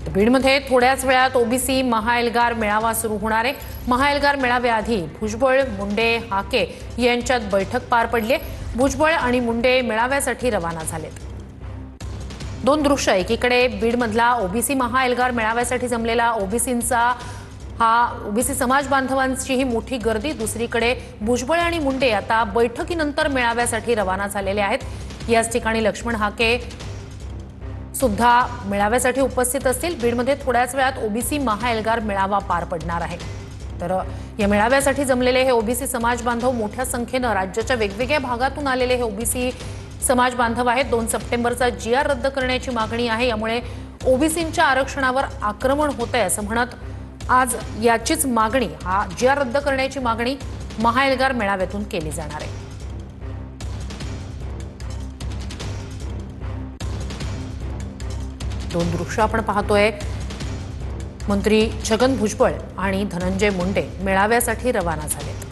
बीडमध्ये थोड्याच वेळात ओबीसी महाएल्गार मेळावा सुरू होणार आहे। महाएल्गार मेळाव्याआधी भुजबळ, मुंडे, हाके यांच्यात बैठक पार पडली। भुजबळ आणि मुंडे मेळाव्यासाठी रवाना झालेत। दोन दृश्य, एकीकडे बीडमधला ओबीसी महाएल्गार मेळाव्यासाठी जमलेला ओबीसी समाज बांधवांची ही मोठी गर्दी, दुसरीकडे भुजबळ आणि मुंडे आता बैठकीनंतर मेळाव्यासाठी रवाना झालेले आहेत। याच ठिकाणी लक्ष्मण हाके सुद्धा मेळाव्यासाठी उपस्थित असतील। बीडमध्ये थोड्याच वेळात ओबीसी महाएल्गार मेळावा पार पडणार आहे। तर या मेळाव्यासाठी जमलेले हे ओबीसी समाज बांधव मोठ्या संख्येने राज्याच्या वेगवेगळ्या भागातून आलेले हे ओबीसी समाज बांधव आहेत। 2 सप्टेंबरचा जीआर रद्द करण्याची मागणी आहे, यामुळे ओबीसींच्या आरक्षणावर आक्रमण होत आहे असं म्हणत आज याचीच मागणी, हा जीआर रद्द करण्याची मागणी महाएल्गार मेळाव्यातून केली जाणार आहे। दोन दृश्य आपण पाहतोय, मंत्री छगन भुजबळ आणि धनंजय मुंडे मेळाव्यासाठी रवाना झालेत।